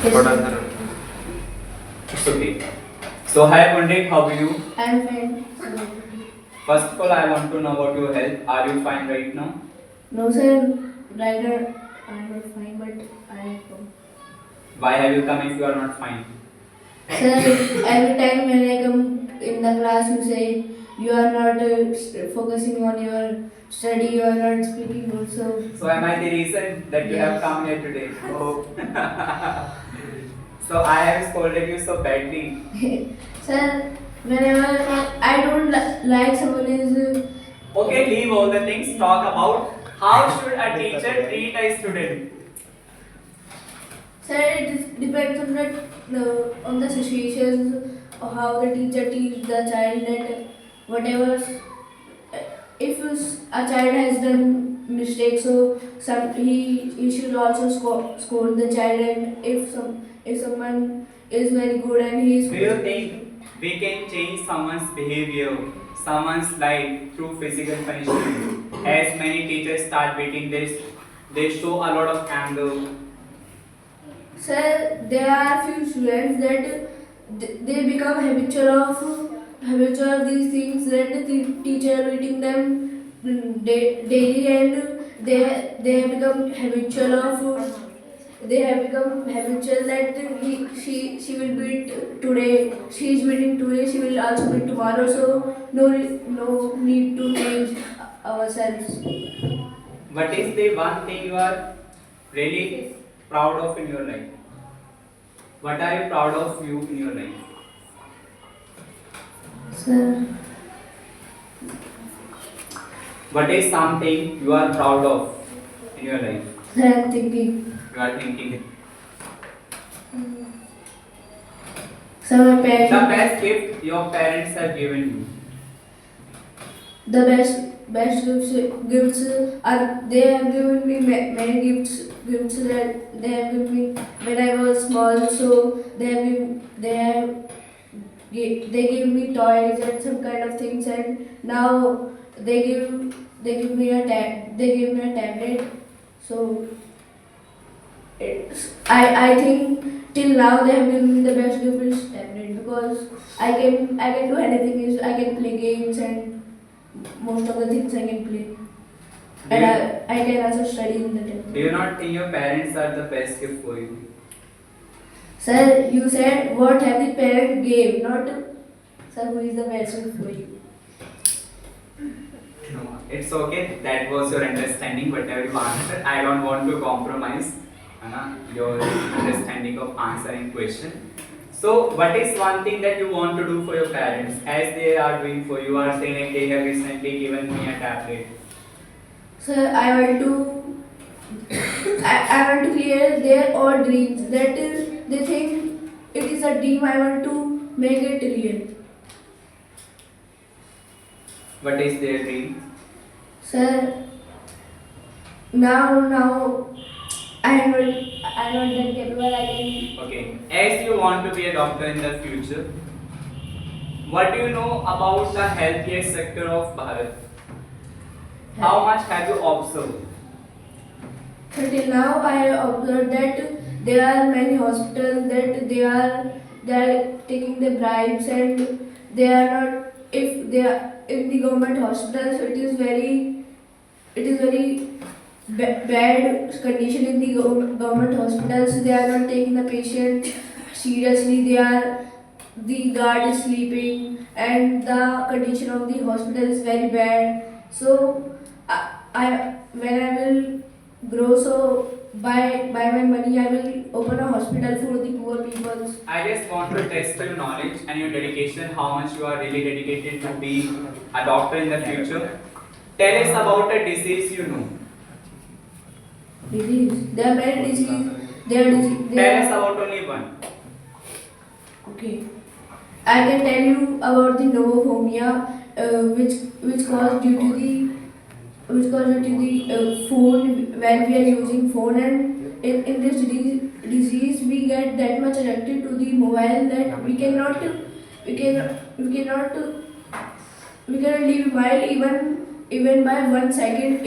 Yes, थोड़ा sir. सा It's okay. So hi Pandit, how are you? I'm fine. First of all, I want to know about your health. Are you fine right now? No, sir. Right now, I'm not fine, but I come. Why have you come if you are not fine? Sir, every time when I come in the class, you say you are not focusing on your study, you are not speaking good. So am I the reason that you have Yes. come here today? Oh. So I have scolded you so badly. Sir, whenever I don't like someone is. Okay, leave all the things. Talk about how should a teacher treat a student. Sir, it depends on the situations of how the teacher teaches the child that whatever if a child has done mistakes, so he should also score the child, and if someone is very good and he is Do you think we can change someone's behavior, someone's life through physical punishment? As many teachers start beating this, they show a lot of anger. Sir, there are few students that they become habitual of these things, that the teacher beating them daily, and they have become habitual of they have become habitual that she will beat today, she is beating today, she will also beat tomorrow, so no need to change ourselves. What is the one thing you are really proud of in your life? What are you proud of you in your life? Sir, What is something you are proud of in your life? sir, I'm thinking. You are thinking. Sir, my The parents. best gift your parents have given you. The best gifts are they have given me many gifts that they have given me when I was small. So they give me toys and some kind of things, and now they give they give me a tablet. So I think till now they have given me the best gift is tablet, because I can do anything. Is I can play games, and most of the things I can play, Do and you, I can also study in the do temple. you not think your parents are the best gift for you? Sir, you said what have the parent gave, not sir who is the best gift for you. No, it's okay. That was your understanding. Whatever you answered, I don't want to compromise your understanding of answering question. So, what is one thing that you want to do for your parents as they are doing for you? Are saying like they have recently given me a tablet. Sir, I want to clear their all dreams. That is, they think it is a dream. I want to make it real. What is their dream? Sir, now I'm not that capable. I can. Okay. As you want to be a doctor in the future, what do you know about the healthcare sector of Bharat? How much have you observed? Till now, I have observed that there are many hospitals that they are taking the bribes, and they are not. If they are in the government hospitals, it is very bad condition in the government hospitals. They are not taking the patient seriously. The guard is sleeping, and the condition of the hospital is very bad. So I when I will grow, so by my money I will open a hospital for the poor people. I just want to test your knowledge and your dedication, how much you are really dedicated to be a doctor in the future. Tell us about a disease you know. Disease. There are many disease. There are disease. Tell us about only one. Okay. I can tell you about the novophobia, which caused due to the phone, when we are using phone, and in this disease we get that much addicted to the mobile that we can we cannot we cannot leave mobile even by 1 second.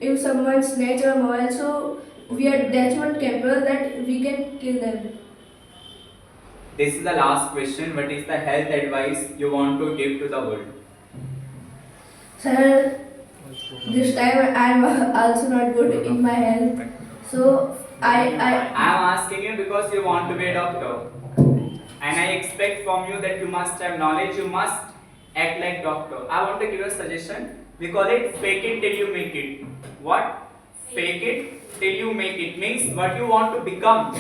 If someone snatch our mobile, so we are that much capable that we can kill them. This is the last question. What is the health advice you want to give to the world? Sir, this time I am also not good in my health. So I am asking you because you want to be a doctor. And I expect from you that you must have knowledge, you must act like doctor. I want to give you a suggestion. We call it fake it till you make it. What? Fake it till you make it means what you want to become.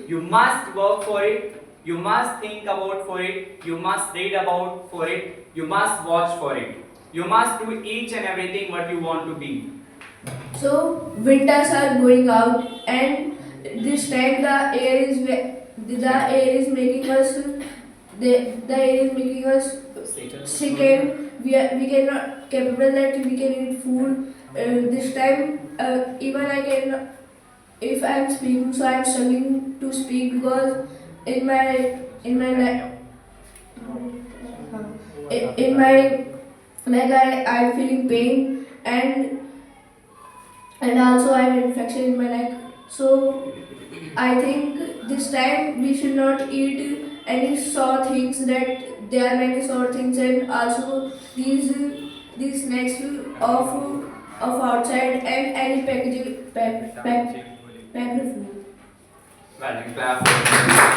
You must work for it. You must think about for it. You must read about for it. You must watch for it. You must do each and everything what you want to be. so winters are going out, and this time the air is making us the air is making us sick, and we cannot capable that we can eat food. This time even I can, if I am speaking, so I am struggling to speak because in my in my leg I am feeling pain, and also I have infection in my leg. So I think this time we should not eat any sour things, that there are many sour things, and also these snacks of outside, and any packaging packed food. Well, clap.